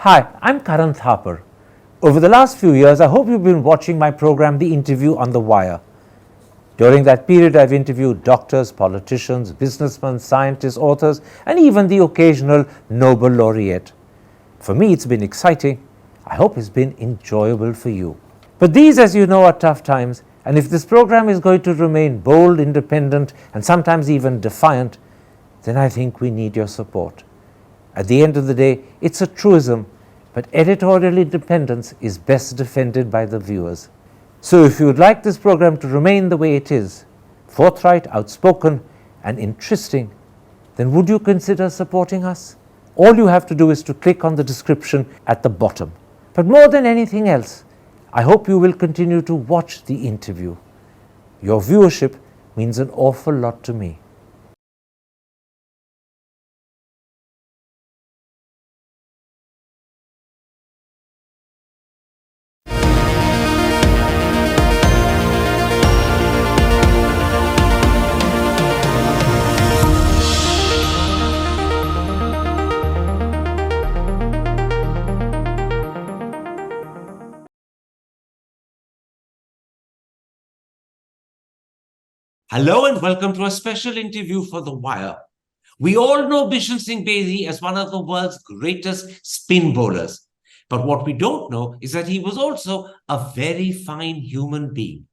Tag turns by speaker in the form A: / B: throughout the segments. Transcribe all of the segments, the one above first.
A: Hi, I'm Karan Thapar. Over the last few years, I hope you've been watching my program, The Interview on the Wire. During that period, I've interviewed doctors, politicians, businessmen, scientists, authors, and even the occasional Nobel laureate. For me, it's been exciting. I hope it's been enjoyable for you. But these, as you know, are tough times, and if this program is going to remain bold, independent, and sometimes even defiant, then I think we need your support. At the end of the day, it's a truism, but editorial independence is best defended by the viewers. So if you would like this program to remain the way it is, forthright, outspoken, and interesting, then would you consider supporting us? All you have to do is to click on the description at the bottom. But more than anything else, I hope you will continue to watch the interview. Your viewership means an awful lot to me.
B: Hello and welcome to a special interview for The Wire. We all know Bishan Singh Bedi as one of the world's greatest spin bowlers. But what we don't know is that he was also a very fine human being.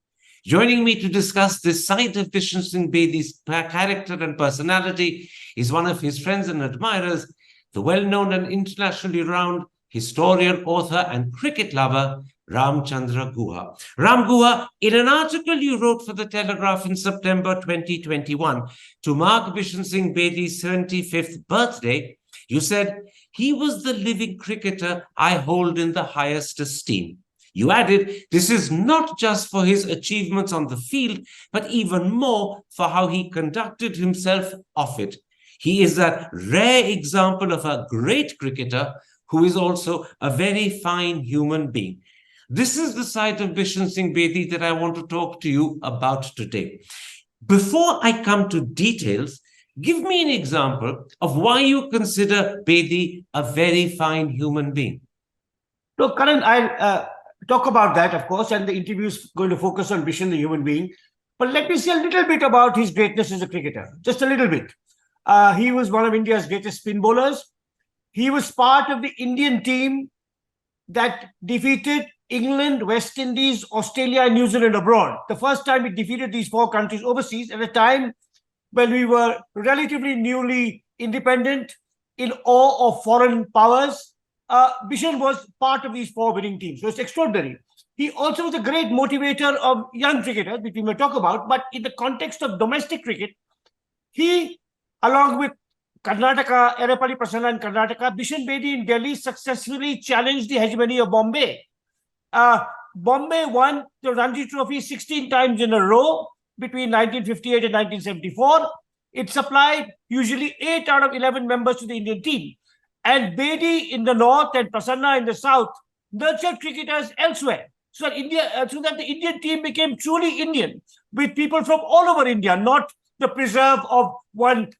B: Joining me to discuss this side of Bishan Singh Bedi's character and personality is one of his friends and admirers, the well-known and internationally renowned historian, author and cricket lover, Ramachandra Guha. Ram Guha, in an article you wrote for The Telegraph in September 2021 to mark Bishan Singh Bedi's 75th birthday, you said, "He was the living cricketer I hold in the highest esteem." You added, "This is not just for his achievements on the field, but even more for how he conducted himself off it. He is a rare example of a great cricketer who is also a very fine human being." This is the side of Bishan Singh Bedi that I want to talk to you about today. Before I come to details, give me an example of why you consider Bedi a very fine human being.
C: Look, Karan, I'll talk about that, of course, and the interview is going to focus on Bishan, the human being. But let me say a little bit about his greatness as a cricketer, just a little bit. He was one of India's greatest spin bowlers. He was part of the Indian team that defeated England, West Indies, Australia, and New Zealand abroad. The first time we defeated these four countries overseas at a time when we were relatively newly independent, in awe of foreign powers. Bishan was part of these four winning teams. So it's extraordinary. He also was a great motivator of young cricketers, which we may talk about. But in the context of domestic cricket, he, along with Karnataka, Erapalli Prasanna in Karnataka, Bishan Bedi in Delhi successfully challenged the hegemony of Bombay. Bombay won the Ranji Trophy 16 times in a row between 1958 and 1974. It supplied usually 8 out of 11 members to the Indian team. And Bedi in the north and Prasanna in the south nurtured cricketers elsewhere. So that the Indian team became truly Indian, with people from all over India, not the preserve of one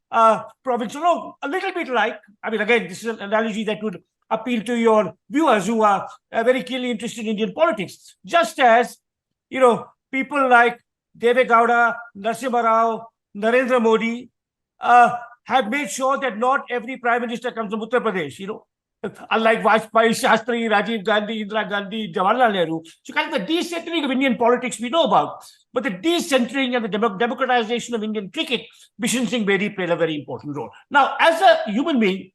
C: province alone. A little bit like, I mean, again, this is an analogy that would appeal to your viewers who are very keenly interested in Indian politics. Just as, people like Deve Gowda, Narasimha Rao, Narendra Modi have made sure that not every prime minister comes from Uttar Pradesh, unlike Vajpayee, Shastri, Rajiv Gandhi, Indira Gandhi, Jawaharlal Nehru. So kind of the decentering of Indian politics we know about, but the decentering and the democratization of Indian cricket, Bishan Singh Bedi played a very important role. Now, as a human being,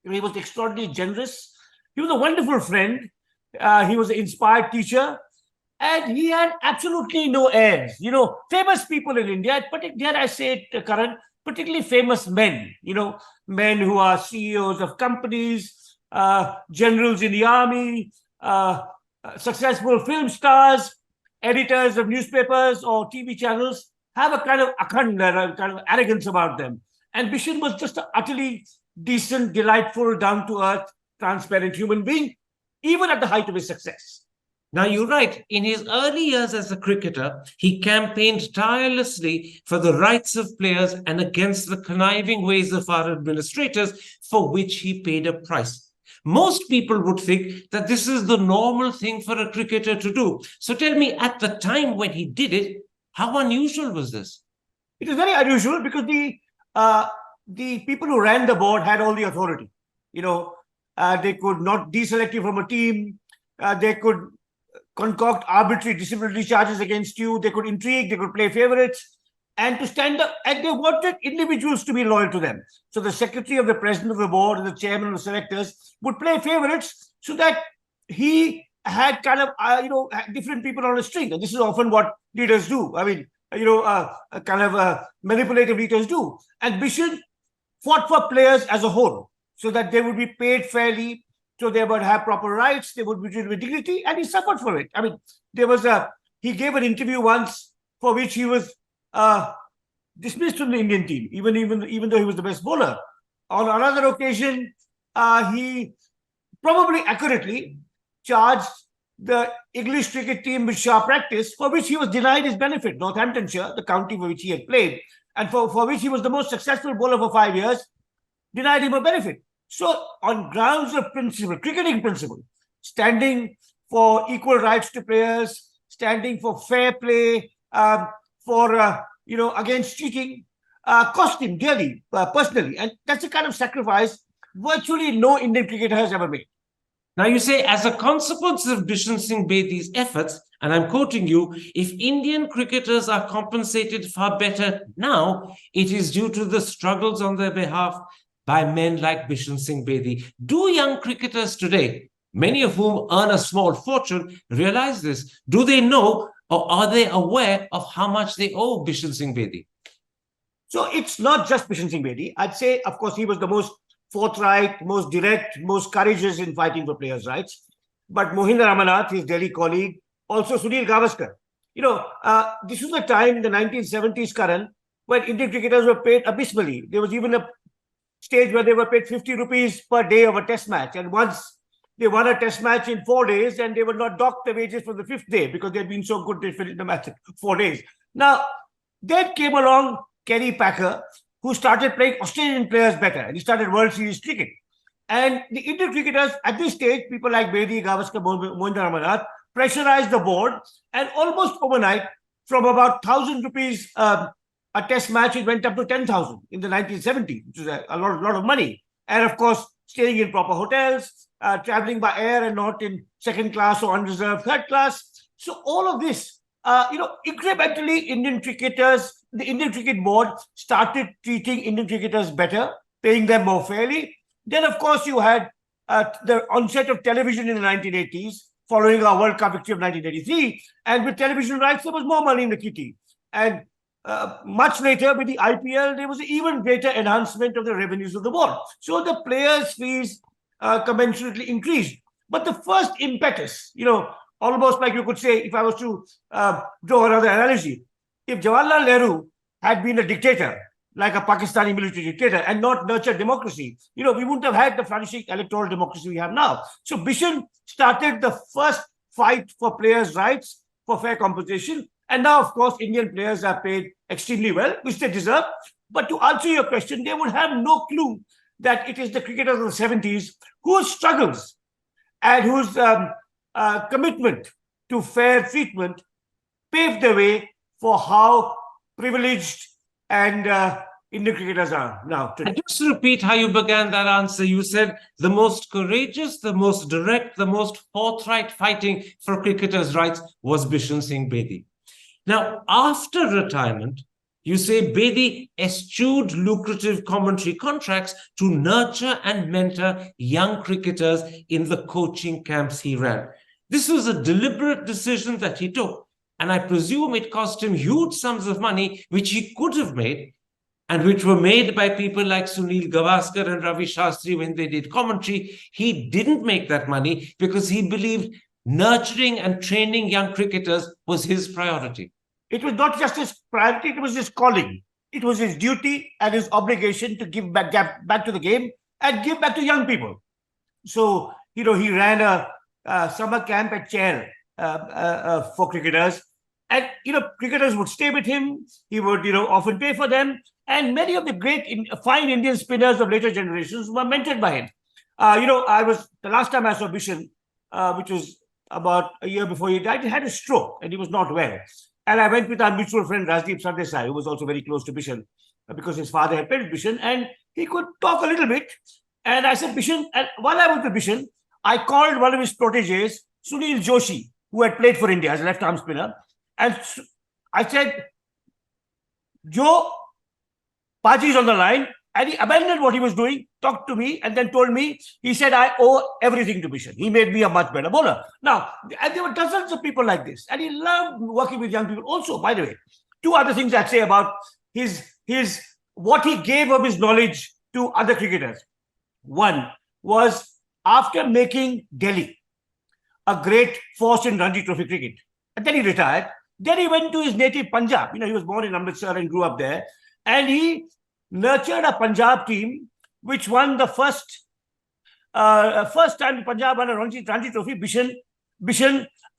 C: he was extraordinarily generous. He was a wonderful friend. He was an inspired teacher. And he had absolutely no heirs. Famous people in India, dare I say it, Karan, particularly famous men, men who are CEOs of companies, generals in the army, successful film stars, editors of newspapers or TV channels, have a kind of akhanda, kind of arrogance about them. And Bishan was just an utterly decent, delightful, down-to-earth, transparent human being, even at the height of his success.
B: Now, you're right. In his early years as a cricketer, he campaigned tirelessly for the rights of players and against the conniving ways of our administrators, for which he paid a price. Most people would think that this is the normal thing for a cricketer to do. So tell me, at the time when he did it, how unusual was this?
C: It was very unusual because the people who ran the board had all the authority. They could not deselect you from a team. They could concoct arbitrary disciplinary charges against you. They could intrigue. They could play favorites. And to stand up, and they wanted individuals to be loyal to them. So the secretary of the president of the board and the chairman of the selectors would play favorites so that he had kind of, different people on a string. And this is often what leaders do. I mean, manipulative leaders do. And Bishan fought for players as a whole so that they would be paid fairly, so they would have proper rights, they would be treated with dignity, and he suffered for it. I mean, he gave an interview once for which he was dismissed from the Indian team, even though he was the best bowler. On another occasion, he probably accurately charged the English cricket team with sharp practice, for which he was denied his benefit. Northamptonshire, the county for which he had played, and for which he was the most successful bowler for 5 years, denied him a benefit. So, on grounds of principle, cricketing principle, standing for equal rights to players, standing for fair play, against cheating, cost him dearly, personally. And that's the kind of sacrifice virtually no Indian cricketer has ever made.
B: Now you say, as a consequence of Bishan Singh Bedi's efforts, and I'm quoting you, if Indian cricketers are compensated far better now, it is due to the struggles on their behalf by men like Bishan Singh Bedi. Do young cricketers today, many of whom earn a small fortune, realize this? Do they know, or are they aware of how much they owe Bishan Singh Bedi?
C: So it's not just Bishan Singh Bedi. I'd say, of course, he was the most forthright, most direct, most courageous in fighting for players' rights. But Mohinder Ramanath, his Delhi colleague, also Sunil Gavaskar. This was a time in the 1970s, Karan, when Indian cricketers were paid abysmally. There was even a stage where they were paid 50 rupees per day of a test match. And once they won a test match in 4 days, and they would not dock the wages for the 5th day because they had been so good they finished the match in 4 days. Now, then came along Kerry Packer, who started playing Australian players better, and he started World Series cricket. And the Indian cricketers at this stage, people like Bedi, Gavaskar, Mohinder Ramanath, pressurized the board, and almost overnight, from about 1,000 rupees a test match, it went up to 10,000 in the 1970s, which is a lot of money. And of course, staying in proper hotels, traveling by air and not in second class or unreserved third class. So all of this, incrementally, the Indian Cricket Board started treating Indian cricketers better, paying them more fairly. Then, of course, you had the onset of television in the 1980s, following our World Cup victory of 1983. And with television rights, there was more money in the kitty. And much later, with the IPL, there was an even greater enhancement of the revenues of the board. So the players' fees commensurately increased. But the first impetus, almost like you could say, if I was to draw another analogy, if Jawaharlal Nehru had been a dictator, like a Pakistani military dictator, and not nurtured democracy, we wouldn't have had the flourishing electoral democracy we have now. So Bishan started the first fight for players' rights, for fair compensation. And now, of course, Indian players are paid extremely well, which they deserve. But to answer your question, they would have no clue that it is the cricketers of the 70s whose struggles and whose commitment to fair treatment paved the way for how privileged and Indian cricketers are now today.
B: And just to repeat how you began that answer, you said the most courageous, the most direct, the most forthright fighting for cricketers' rights was Bishan Singh Bedi. Now, after retirement, you say Bedi eschewed lucrative commentary contracts to nurture and mentor young cricketers in the coaching camps he ran. This was a deliberate decision that he took, and I presume it cost him huge sums of money, which he could have made, and which were made by people like Sunil Gavaskar and Ravi Shastri when they did commentary. He didn't make that money because he believed nurturing and training young cricketers was his priority.
C: It was not just his priority, it was his calling. It was his duty and his obligation to give back to the game and give back to young people. So, he ran a summer camp at Chair for cricketers. And, cricketers would stay with him. He would, often pay for them. And many of the great, fine Indian spinners of later generations were mentored by him. The last time I saw Bishan, which was about a year before he died, he had a stroke and he was not well. And I went with our mutual friend Rajdeep Sardesai, who was also very close to Bishan, because his father had played with Bishan, and he could talk a little bit. And I said, Bishan, and while I was with Bishan, I called one of his proteges, Sunil Joshi, who had played for India as a left-arm spinner. And I said, Joe, Paji is on the line. And he abandoned what he was doing, talked to me, and then told me, he said, I owe everything to Bishan. He made me a much better bowler. Now, and there were dozens of people like this. And he loved working with young people. Also, by the way, two other things I'd say about his what he gave of his knowledge to other cricketers. One was, after making Delhi a great force in Ranji Trophy cricket, and then he retired. Then he went to his native Punjab. He was born in Amritsar and grew up there. And he nurtured a Punjab team which won the first time Punjab won a Ranji Trophy. Bishan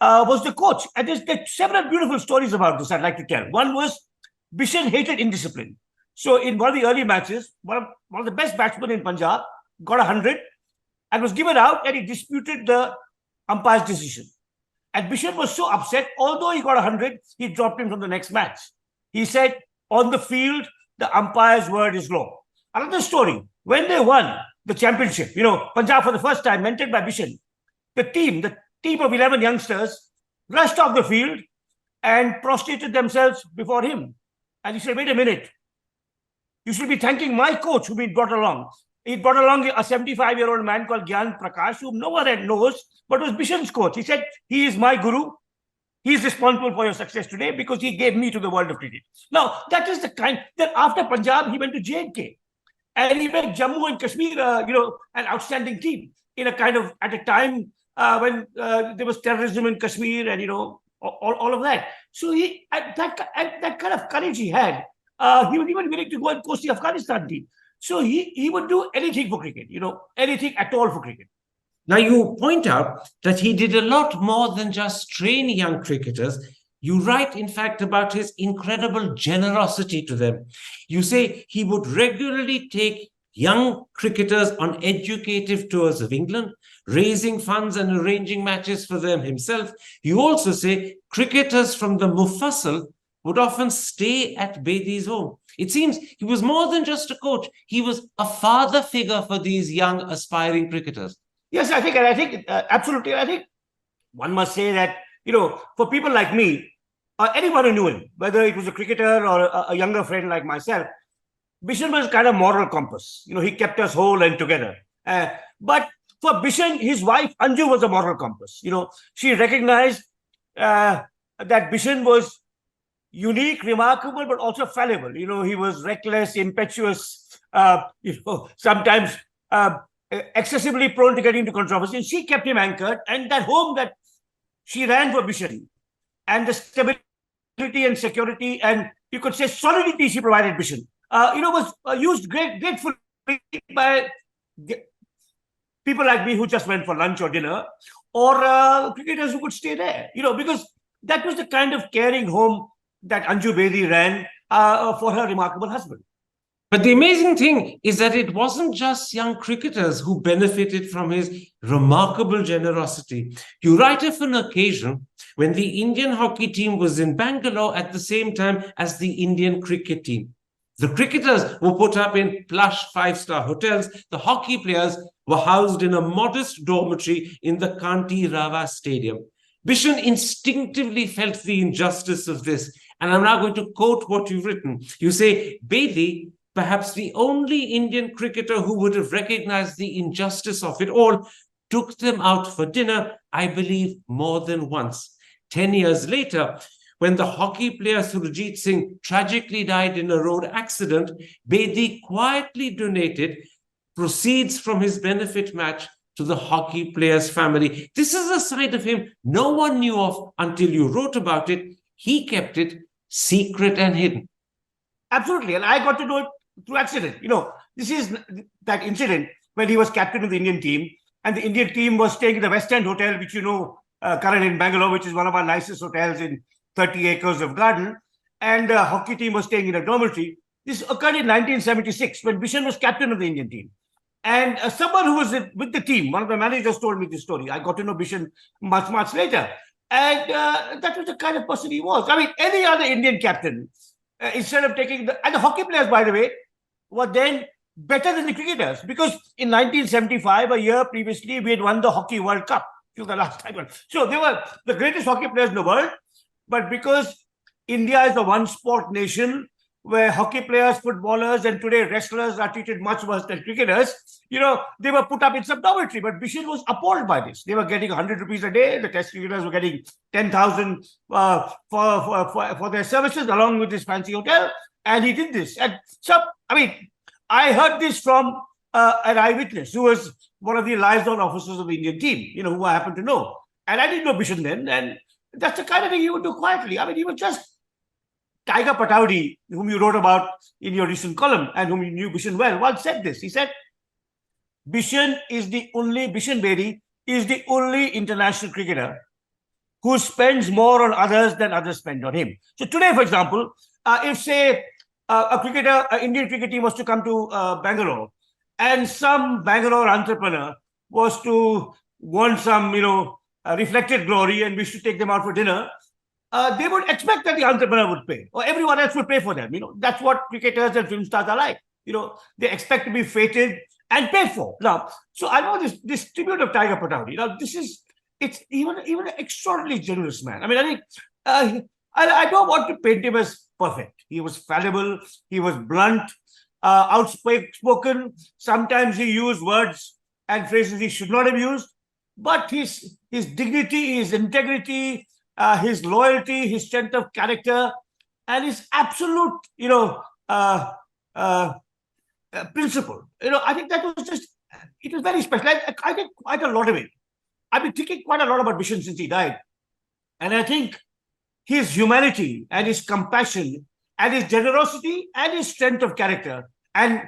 C: was the coach. And there's several beautiful stories about this I'd like to tell. One was, Bishan hated indiscipline. So in one of the early matches, one of the best batsmen in Punjab got 100 and was given out, and he disputed the umpire's decision. And Bishan was so upset, although he got 100, he dropped him from the next match. He said, on the field, the umpire's word is law. Another story, when they won the championship, Punjab for the first time, mentored by Bishan, the team of 11 youngsters rushed off the field and prostrated themselves before him. And he said, wait a minute, you should be thanking my coach whom he brought along. He brought along a 75-year-old man called Gyan Prakash, whom no one knows, but was Bishan's coach. He said, he is my guru. He is responsible for your success today because he gave me to the world of cricket. Now, that is the kind. Then after Punjab, he went to J&K. And he made Jammu and Kashmir, an outstanding team in a kind of, at a time when there was terrorism in Kashmir and, all of that. So that kind of courage he had, he was even willing to go and coach the Afghanistan team. So he would do anything for cricket, anything at all for cricket.
B: Now, you point out that he did a lot more than just train young cricketers. You write, in fact, about his incredible generosity to them. You say he would regularly take young cricketers on educative tours of England, raising funds and arranging matches for them himself. You also say cricketers from the Mufassal would often stay at Bedi's home. It seems he was more than just a coach. He was a father figure for these young aspiring cricketers.
C: Yes, I think absolutely. I think one must say that, for people like me, or anyone who knew him, whether it was a cricketer or a younger friend like myself, Bishan was kind of moral compass. He kept us whole and together. But for Bishan, his wife, Anju, was a moral compass. She recognized that Bishan was unique, remarkable, but also fallible. He was reckless, impetuous, sometimes excessively prone to getting into controversy. And she kept him anchored. And that home that she ran for Bishan, and the stability and security and, you could say, solidity she provided Bishan, was used gratefully by people like me who just went for lunch or dinner, or cricketers who could stay there, because that was the kind of caring home that Anju Bedi ran for her remarkable husband.
B: But the amazing thing is that it wasn't just young cricketers who benefited from his remarkable generosity. You write of an occasion when the Indian hockey team was in Bangalore at the same time as the Indian cricket team. The cricketers were put up in plush 5-star hotels. The hockey players were housed in a modest dormitory in the Kanti Rava Stadium. Bishan instinctively felt the injustice of this. And I'm now going to quote what you've written. You say, Bedi, perhaps the only Indian cricketer who would have recognized the injustice of it all, took them out for dinner, I believe, more than once. 10 years later, when the hockey player Surjit Singh tragically died in a road accident, Bedi quietly donated proceeds from his benefit match to the hockey player's family. This is a side of him no one knew of until you wrote about it. He kept it secret and hidden.
C: Absolutely. And I got to know it through accident. This is that incident when he was captain of the Indian team, and the Indian team was staying in the West End Hotel, which Karan, in Bangalore, which is one of our nicest hotels in 30 acres of garden. And the hockey team was staying in a dormitory. This occurred in 1976 when Bishan was captain of the Indian team. And someone who was with the team, one of the managers told me this story. I got to know Bishan much, much later. And that was the kind of person he was. I mean, any other Indian captain, instead of taking and the hockey players, by the way, were then better than the cricketers, because in 1975, a year previously, we had won the Hockey World Cup. Till the last time. So they were the greatest hockey players in the world. But because India is a one sport nation where hockey players, footballers, and today wrestlers are treated much worse than cricketers, they were put up in some dormitory. But Bishan was appalled by this. They were getting 100 rupees a day. The test cricketers were getting 10,000 for their services, along with this fancy hotel. And he did this. And so, I mean, I heard this from an eyewitness who was one of the liaison officers of the Indian team, who I happen to know. And I didn't know Bishan then. And that's the kind of thing he would do quietly. I mean, he was just Tiger Pataudi, whom you wrote about in your recent column and whom you knew Bishan well, once said this. He said, Bishan Bedi is the only international cricketer who spends more on others than others spend on him. So today, for example, if say an Indian cricket team was to come to Bangalore, and some Bangalore entrepreneur was to want some, reflected glory and wish to take them out for dinner, they would expect that the entrepreneur would pay, or everyone else would pay for them. That's what cricketers and film stars are like. They expect to be feted and paid for. Now, so I know this tribute of Tiger Pataudi. Now, it's even an extraordinarily generous man. I mean, I think I don't want to paint him as perfect. He was fallible. He was blunt. Outspoken. Sometimes he used words and phrases he should not have used, but his dignity, his integrity, his loyalty, his strength of character, and his absolute, principle. I think that was it was very special. I did quite a lot of it. I've been thinking quite a lot about Bishan since he died, and I think his humanity and his compassion and his generosity and his strength of character, and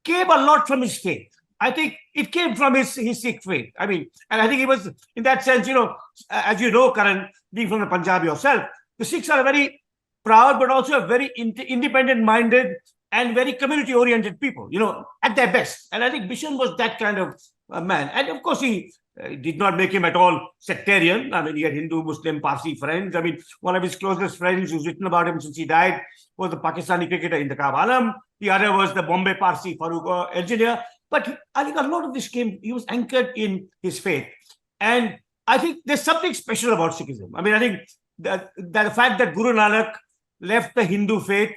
C: came a lot from his faith. I think it came from his Sikh faith. I mean, and I think he was, in that sense, as you know, Karan, being from the Punjab yourself, the Sikhs are a very proud, but also a very independent-minded and very community-oriented people, at their best. And I think Bishan was that kind of man. And of course, he did not make him at all sectarian. I mean, he had Hindu, Muslim, Parsi friends. I mean, one of his closest friends who's written about him since he died was the Pakistani cricketer Intaqab Alam. The other was the Bombay Parsi Farooq Engineer. But I think a lot of this he was anchored in his faith. And I think there's something special about Sikhism. I mean, I think that the fact that Guru Nanak left the Hindu faith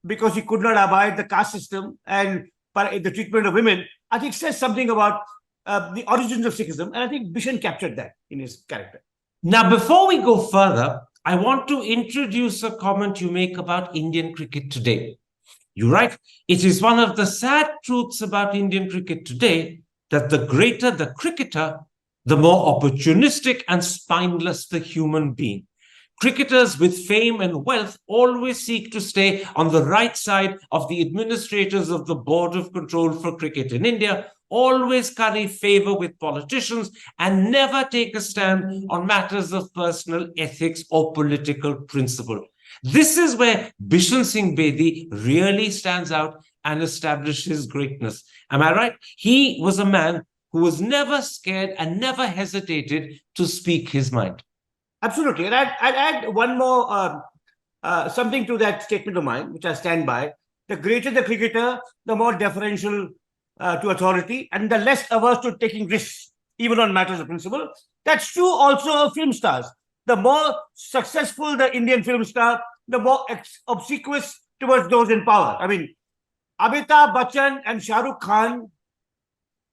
C: because he could not abide the caste system and the treatment of women, I think says something about the origins of Sikhism. And I think Bishan captured that in his character.
B: Now, before we go further, I want to introduce a comment you make about Indian cricket today. You write, it is one of the sad truths about Indian cricket today that the greater the cricketer, the more opportunistic and spineless the human being. Cricketers with fame and wealth always seek to stay on the right side of the administrators of the Board of Control for Cricket in India, always curry favor with politicians, and never take a stand on matters of personal ethics or political principle. This is where Bishan Singh Bedi really stands out and establishes greatness. Am I right? He was a man who was never scared and never hesitated to speak his mind.
C: Absolutely. And I'd add one more something to that statement of mine, which I stand by. The greater the cricketer, the more deferential to authority and the less averse to taking risks, even on matters of principle. That's true also of film stars. The more successful the Indian film star, the more obsequious towards those in power. I mean, Amitabh Bachchan and Shah Rukh Khan,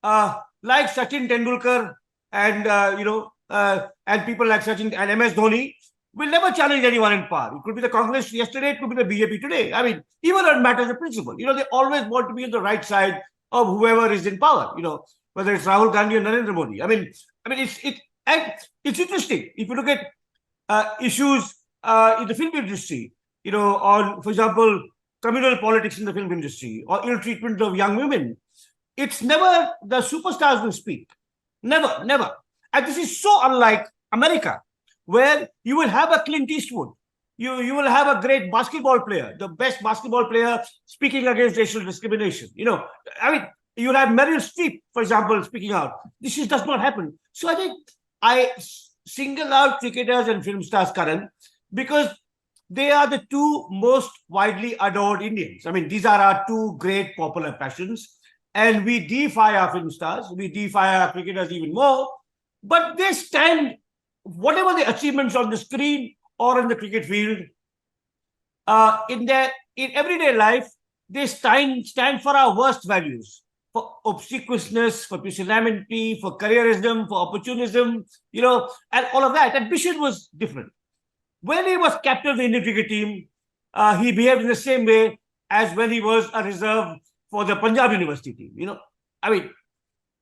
C: like Sachin Tendulkar and, and people like Sachin and MS Dhoni, will never challenge anyone in power. It could be the Congress yesterday, it could be the BJP today. I mean, even on matters of principle, they always want to be on the right side of whoever is in power, whether it's Rahul Gandhi or Narendra Modi. I mean, it's interesting. If you look at issues in the film industry, on, for example, communal politics in the film industry or ill treatment of young women, it's never the superstars will speak. Never, never. And this is so unlike America, where you will have a Clint Eastwood. You will have a great basketball player, the best basketball player speaking against racial discrimination. I mean, You'll have Meryl Streep, for example, speaking out. This does not happen. So I think I single out cricketers and film stars, Karan, because they are the two most widely adored Indians. I mean, these are our two great popular passions. And we deify our film stars, we deify our cricketers even more. But they stand, whatever the achievements on the screen or in the cricket field, in everyday life, they stand for our worst values, for obsequiousness, for pusillanimity, for careerism, for opportunism, and all of that. And Bishan was different. When he was captain of the Indian cricket team, he behaved in the same way as when he was a reserve for the Punjab University team. I mean,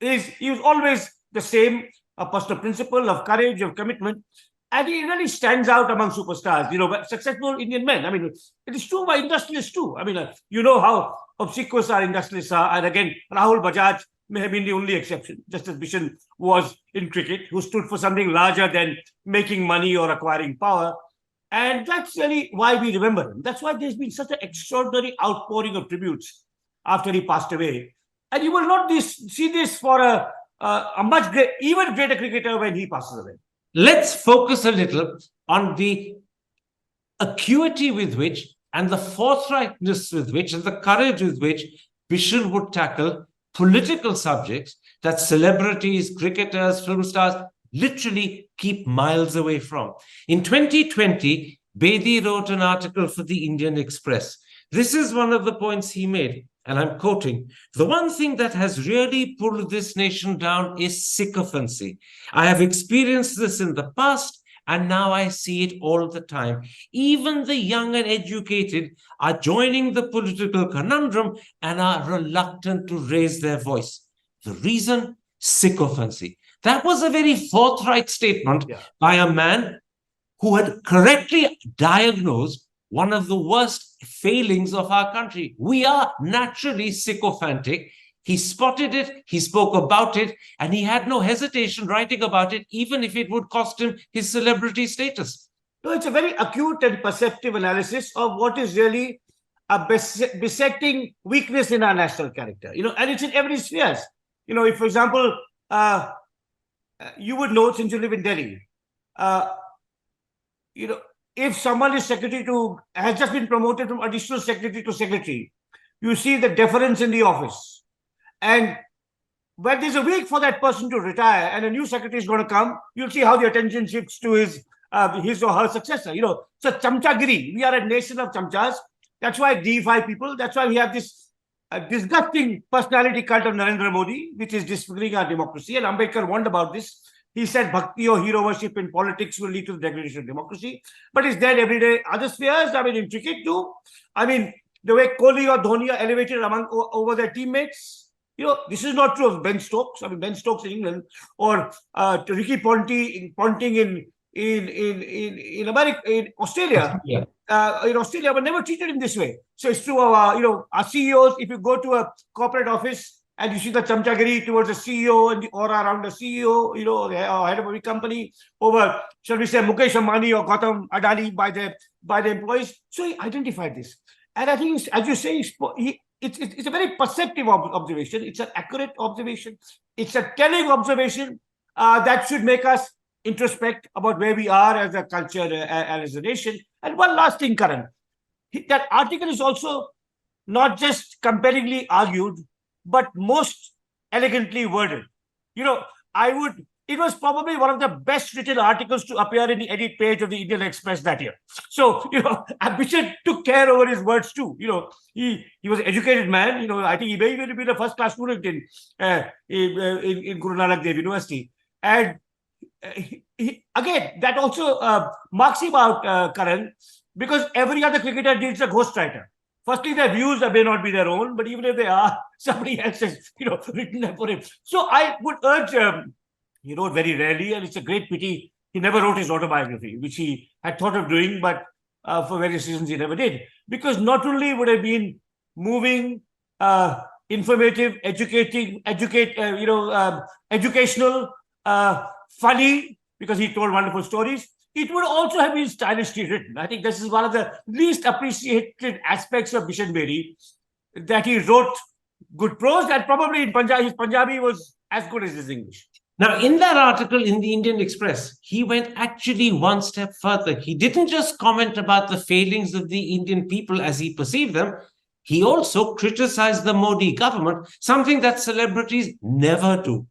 C: he was always the same, a personal principle of courage, of commitment. And he really stands out among superstars, but successful Indian men. I mean, it is true by industrialists too. I mean, you know how obsequious our industrialists are. And again, Rahul Bajaj may have been the only exception, just as Bishan was in cricket, who stood for something larger than making money or acquiring power. And that's really why we remember him. That's why there's been such an extraordinary outpouring of tributes after he passed away. And you will not see this for a much even greater cricketer when he passes away.
B: Let's focus a little on the acuity with which and the forthrightness with which and the courage with which Bishan would tackle political subjects that celebrities, cricketers, film stars literally keep miles away from. In 2020, Bedi wrote an article for the Indian Express. This is one of the points he made, and I'm quoting, "The one thing that has really pulled this nation down is sycophancy. I have experienced this in the past, and now I see it all the time. Even the young and educated are joining the political conundrum and are reluctant to raise their voice. The reason? Sycophancy." That was a very forthright statement by a man who had correctly diagnosed one of the worst failings of our country. We are naturally sycophantic. He spotted it, he spoke about it, and he had no hesitation writing about it, even if it would cost him his celebrity status.
C: No, it's a very acute and perceptive analysis of what is really a besetting weakness in our national character, and it's in every sphere. If, for example, you would know, since you live in Delhi, if someone is has just been promoted from additional secretary to secretary, you see the deference in the office. And when there's a week for that person to retire and a new secretary is going to come, you'll see how the attention shifts to his or her successor. So chamchagiri, we are a nation of chamchas. That's why deify people. That's why we have this disgusting personality cult of Narendra Modi, which is disfiguring our democracy. And Ambedkar warned about this. He said bhakti or hero worship in politics will lead to the degradation of democracy. But it's there every day. Other spheres, I mean, in cricket too. I mean, the way Kohli or Dhoni are elevated over their teammates. This is not true of Ben Stokes. I mean, Ben Stokes in England or Ricky Ponting in America, in Australia.
B: Yeah.
C: In Australia, were never treated in this way. So it's true of our CEOs. If you go to a corporate office and you see the chamchagiri towards the CEO and the aura around the CEO, or head of a big company over, shall we say, Mukesh Ambani or Gautam Adani by the employees. So he identified this, and I think, as you say, it's a very perceptive observation. It's an accurate observation. It's a telling observation that should make us introspect about where we are as a culture and as a nation. And one last thing, Karan, that article is also not just compellingly argued, but most elegantly worded. It was probably one of the best written articles to appear in the edit page of the Indian Express that year. So, Bishan took care over his words too. He was an educated man. I think he may even be the first class student in Guru Nanak Dev University. And again, that also marks him out, Karan, because every other cricketer needs a ghostwriter. Firstly, their views may not be their own, but even if they are, somebody else has, written them for him. So I would urge, he wrote very rarely, and it's a great pity he never wrote his autobiography, which he had thought of doing, but for various reasons he never did. Because not only would have been moving, informative, educational, funny, because he told wonderful stories, it would also have been stylishly written. I think this is one of the least appreciated aspects of Bishan Bedi, that he wrote good prose, and probably in Punjabi, his Punjabi was as good as his English.
B: Now, in that article in the Indian Express, he went actually one step further. He didn't just comment about the failings of the Indian people as he perceived them. He also criticized the Modi government, something that celebrities never do.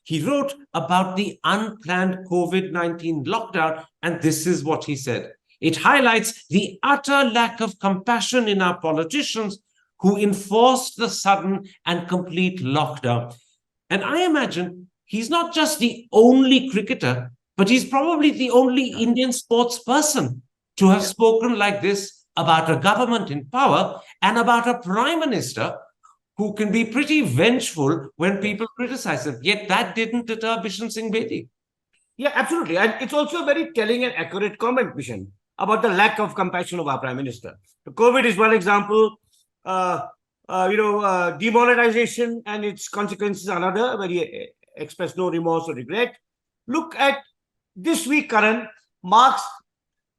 B: He wrote about the unplanned COVID-19 lockdown, and this is what he said. It highlights the utter lack of compassion in our politicians who enforced the sudden and complete lockdown. And I imagine he's not just the only cricketer, but he's probably the only Indian sports person to have spoken like this about a government in power and about a prime minister who can be pretty vengeful when people criticize him. Yet that didn't deter Bishan Singh Bedi.
C: Yeah, absolutely. And it's also a very telling and accurate comment, Bishan, about the lack of compassion of our prime minister. The COVID is one example. Demonetization and its consequences another, where he expressed no remorse or regret. Look at this week, Karan, marks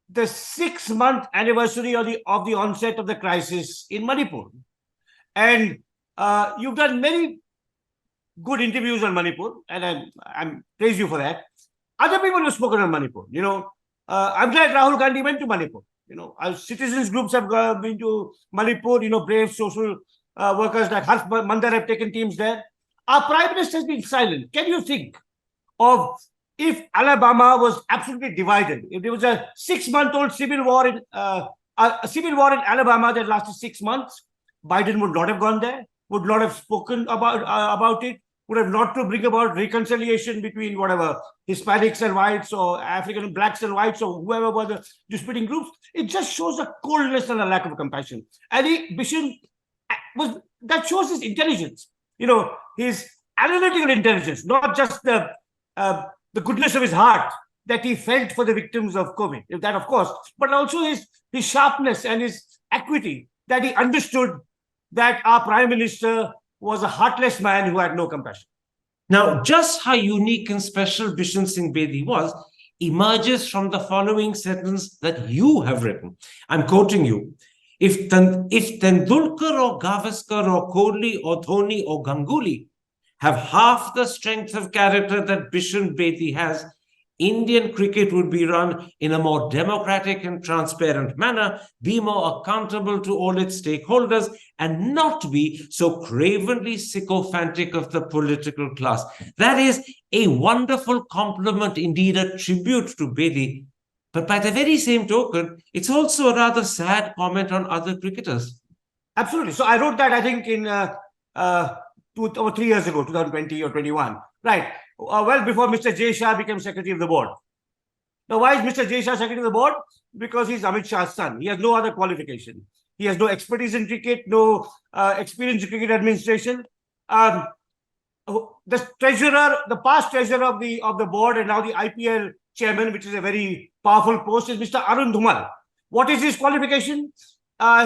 C: the 6-month anniversary of the onset of the crisis in Manipur. And you've done many good interviews on Manipur, and I'm praise you for that. Other people have spoken on Manipur. I'm glad Rahul Gandhi went to Manipur. Our citizens groups have been to Manipur. Brave social workers like Harsh Mandar have taken teams there. Our prime minister has been silent. Can you think of if Alabama was absolutely divided? If there was a 6-month-old civil war in Alabama that lasted 6 months, Biden would not have gone there, would not have spoken about it, would have not to bring about reconciliation between whatever Hispanics and whites or African blacks and whites or whoever were the disputing groups. It just shows a coldness and a lack of compassion. And that shows his intelligence, his analytical intelligence, not just the goodness of his heart that he felt for the victims of COVID, that of course, but also his sharpness and his acuity, that he understood that our prime minister was a heartless man who had no compassion.
B: Now, just how unique and special Bishan Singh Bedi was emerges from the following sentence that you have written. I'm quoting you. If Tendulkar or Gavaskar or Kohli or Dhoni or Ganguly have half the strength of character that Bishan Bedi has, Indian cricket would be run in a more democratic and transparent manner, be more accountable to all its stakeholders, and not be so cravenly sycophantic of the political class. That is a wonderful compliment, indeed a tribute to Bedi. But by the very same token, it's also a rather sad comment on other cricketers.
C: Absolutely. So I wrote that, I think, in 2 or 3 years ago, 2020 or 21. Right. Well before Mr. Jay Shah became secretary of the board. Now, why is Mr. Jay Shah secretary of the board? Because he's Amit Shah's son. He has no other qualification. He has no expertise in cricket, no experience in cricket administration. The past treasurer of the board and now the IPL chairman, which is a very powerful post, is Mr. Arun Dhumal. What is his qualification?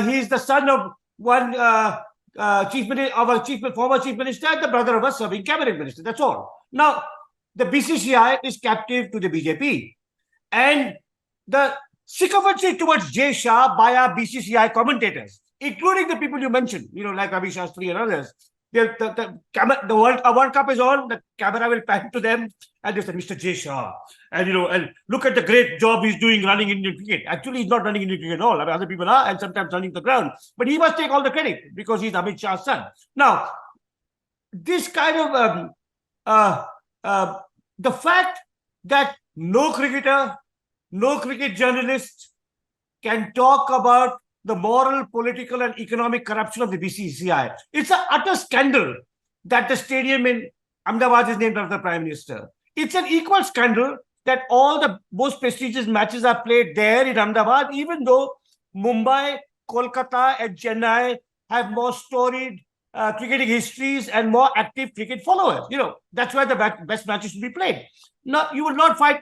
C: He's the son of one former chief minister and the brother of a serving cabinet minister. That's all. Now, the BCCI is captive to the BJP. And the sycophancy towards Jay Shah by our BCCI commentators, including the people you mentioned, like Ravi Shastri and others. The World Cup is on, the camera will pan to them, and they say, Mr. Jay Shah, and look at the great job he's doing running Indian cricket. Actually, he's not running Indian cricket at all. I mean, other people are, and sometimes running the ground. But he must take all the credit because he's Amit Shah's son. Now, this kind of the fact that no cricketer, no cricket journalist can talk about the moral, political, and economic corruption of the BCCI. It's an utter scandal that the stadium in Ahmedabad is named after the Prime Minister. It's an equal scandal that all the most prestigious matches are played there in Ahmedabad, even though Mumbai, Kolkata, and Chennai have more storied cricketing histories and more active cricket followers. That's where the best matches should be played. Now, you will not find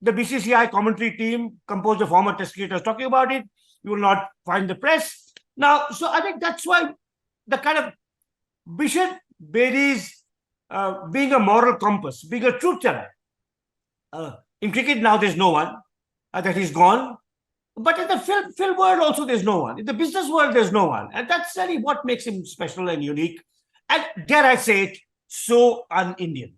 C: the BCCI commentary team composed of former test cricketers talking about it. You will not find the press. Now, so I think that's why the kind of Bishan Bedi's being a moral compass, being a truth teller. In cricket now, there's no one, that he's gone. But in the film world also, there's no one. In the business world, there's no one. And that's really what makes him special and unique. And dare I say it, so un-Indian.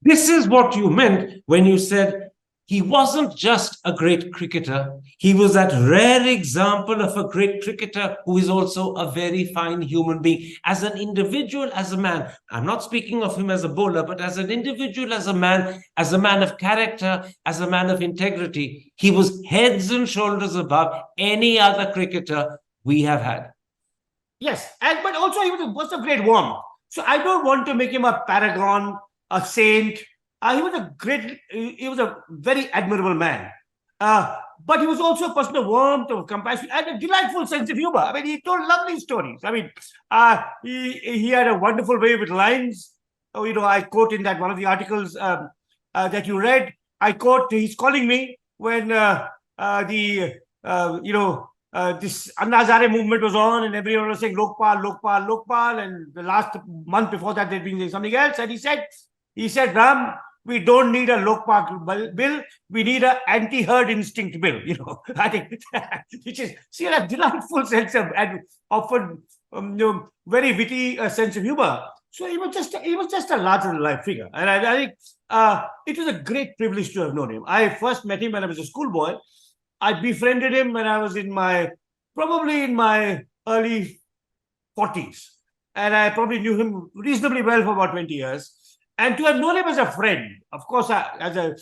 B: This is what you meant when you said he wasn't just a great cricketer. He was that rare example of a great cricketer who is also a very fine human being. As an individual, as a man, I'm not speaking of him as a bowler, but as an individual, as a man of character, as a man of integrity, he was heads and shoulders above any other cricketer we have had.
C: Yes, but also he was a great warm. So I don't want to make him a paragon, a saint. He was a very admirable man. But he was also a person of warmth, of compassion, and a delightful sense of humor. I mean, he told lovely stories. I mean, he had a wonderful way with lines. Oh, I quote in that one of the articles that you read. I quote, he's calling me when this Anna Hazare movement was on, and everyone was saying Lokpal, Lokpal, Lokpal, and the last month before that they'd been saying something else, and he said, Ram, we don't need a Lokpak bill. We need an anti-herd instinct bill. I think, which is a delightful sense of, and often very witty sense of humor. So he was just a larger than life figure, and I think it was a great privilege to have known him. I first met him when I was a schoolboy. I befriended him when I was probably in my early 40s, and I probably knew him reasonably well for about 20 years. And to have known him as a friend, of course, as a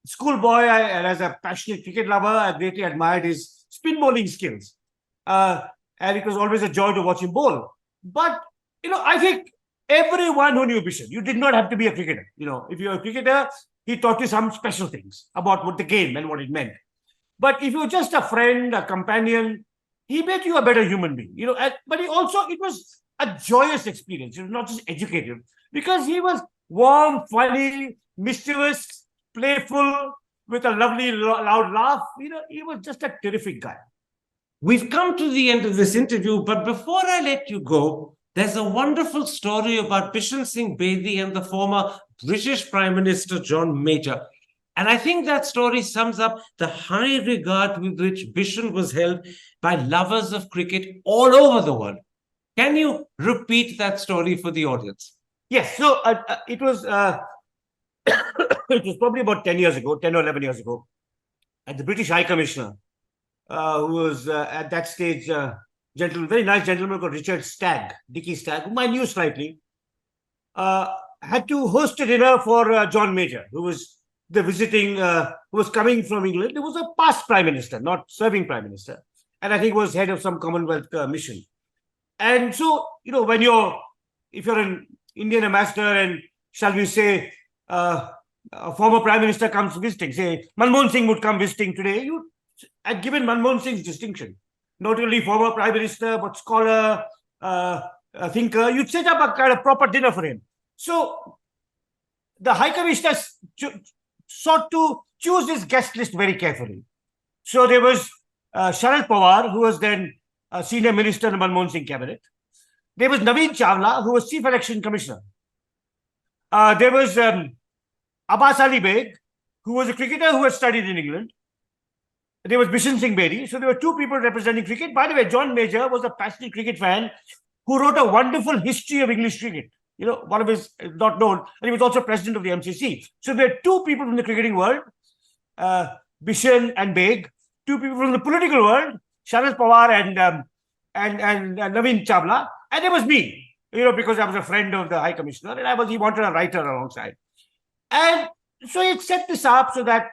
C: schoolboy and as a passionate cricket lover, I greatly admired his spin bowling skills. And it was always a joy to watch him bowl. But, I think everyone who knew Bishan, you did not have to be a cricketer. If you're a cricketer, he taught you some special things about what the game and what it meant. But if you're just a friend, a companion, he made you a better human being. But it was a joyous experience. It was not just educative, because he was warm, funny, mischievous, playful, with a lovely, loud laugh. He was just a terrific guy.
B: We've come to the end of this interview, but before I let you go, there's a wonderful story about Bishan Singh Bedi and the former British Prime Minister John Major. And I think that story sums up the high regard with which Bishan was held by lovers of cricket all over the world. Can you repeat that story for the audience?
C: Yes, so it was probably about 10 or 11 years ago, and the British High Commissioner, who was at that stage very nice gentleman called Richard Dicky Stagg, whom I knew slightly, had to host a dinner for John Major, who was who was coming from England. He was a past Prime Minister, not serving Prime Minister, and I think was head of some Commonwealth mission. And so, if you're an Indian ambassador and, shall we say, a former Prime Minister comes visiting, say Manmohan Singh would come visiting today, you had given Manmohan Singh's distinction, not only former Prime Minister, but scholar, thinker, you'd set up a kind of proper dinner for him. So the High Commissioner sought to choose his guest list very carefully. So there was Sharad Pawar, who was then a senior minister in the Manmohan Singh cabinet. There was Naveen Chawla, who was Chief Election Commissioner. There was Abbas Ali Beg, who was a cricketer who had studied in England. There was Bishan Singh Bedi. So there were two people representing cricket. By the way, John Major was a passionate cricket fan who wrote a wonderful history of English cricket. One of his, not known, and he was also president of the MCC. So there are two people from the cricketing world, Bishan and Beg, two people from the political world, Sharad Pawar and Naveen Chawla. And it was me, because I was a friend of the High Commissioner, and he wanted a writer alongside. And so he set this up so that,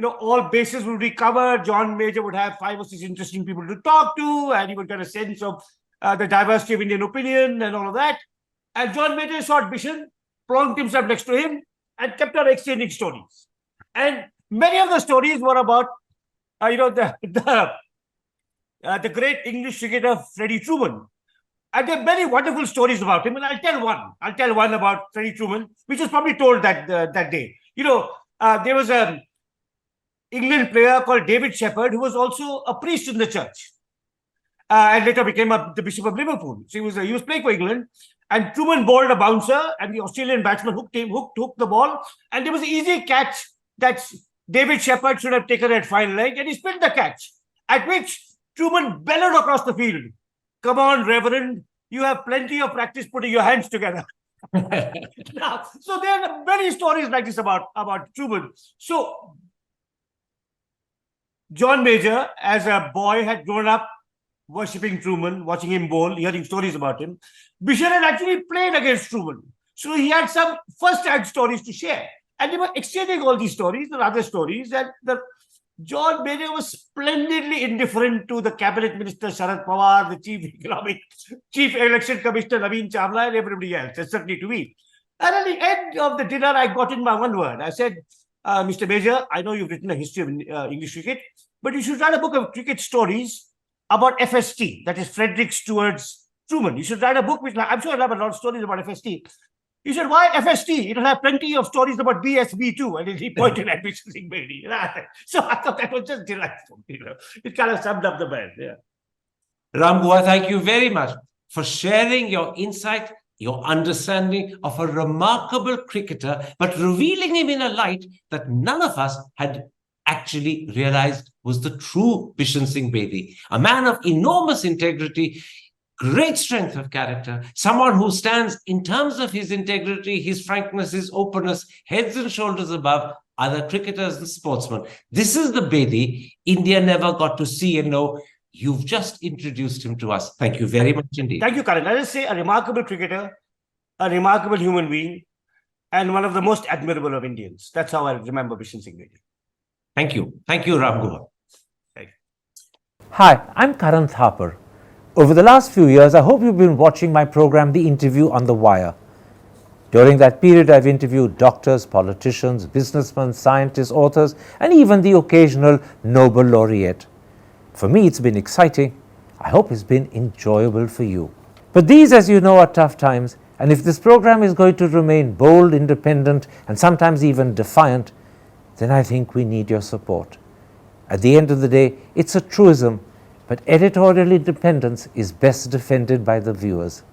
C: all bases would be covered. John Major would have 5 or 6 interesting people to talk to, and he would get a sense of the diversity of Indian opinion and all of that. And John Major sought Bishan, plonked himself next to him, and kept on exchanging stories. And many of the stories were about, the great English cricketer Freddie Truman. And there are many wonderful stories about him, and I'll tell one. I'll tell one about Freddie Truman, which was probably told that day. There was an England player called David Shepherd, who was also a priest in the church, and later became the Bishop of Liverpool. So he was playing for England, and Truman bowled a bouncer, and the Australian batsman hooked the ball, and there was an easy catch that David Shepherd should have taken at fine leg, and he spilled the catch. At which Truman bellowed across the field, "Come on, Reverend, you have plenty of practice putting your hands together." Now, so there are many stories like this about Truman. So John Major, as a boy, had grown up worshipping Truman, watching him bowl, hearing stories about him. Bishan had actually played against Truman. So he had some first-hand stories to share. And they were exchanging all these stories and other stories. And John Major was splendidly indifferent to the cabinet minister Sharad Pawar, the chief election commissioner Naveen Chawla, and everybody else, and certainly to me. And at the end of the dinner, I got in my one word. I said, "Mr. Major, I know you've written a history of English cricket, but you should write a book of cricket stories about FST, that is Frederick Stewart's Truman. You should write a book which I'm sure I'll have a lot of stories about FST." He said, "Why FST? It'll have plenty of stories about BSB too." And he pointed at Bishan Singh Bedi. So I thought that was just delightful. It kind of summed up the man. Yeah.
B: Ram Guha, thank you very much for sharing your insight, your understanding of a remarkable cricketer, but revealing him in a light that none of us had actually realized was the true Bishan Singh Bedi, a man of enormous integrity, great strength of character, someone who stands in terms of his integrity, his frankness, his openness, heads and shoulders above other cricketers and sportsmen. This is the Bedi India never got to see and know. You've just introduced him to us. Thank you very much indeed.
C: Thank you, Karan. I just say a remarkable cricketer, a remarkable human being, and one of the most admirable of Indians. That's how I remember Bishan Singh Bedi.
B: Thank you. Thank you, Ram Guha.
A: Hi, I'm Karan Thapar. Over the last few years, I hope you've been watching my program, The Interview on the Wire. During that period, I've interviewed doctors, politicians, businessmen, scientists, authors, and even the occasional Nobel laureate. For me, it's been exciting. I hope it's been enjoyable for you. But these, as you know, are tough times, and if this program is going to remain bold, independent, and sometimes even defiant, then I think we need your support. At the end of the day, it's a truism, but editorial independence is best defended by the viewers.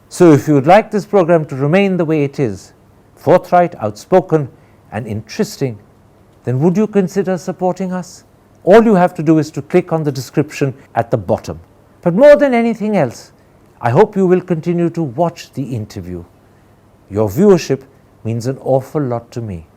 A: So if you would like this program to remain the way it is, forthright, outspoken, and interesting, then would you consider supporting us? All you have to do is to click on the description at the bottom. But more than anything else, I hope you will continue to watch The Interview. Your viewership means an awful lot to me.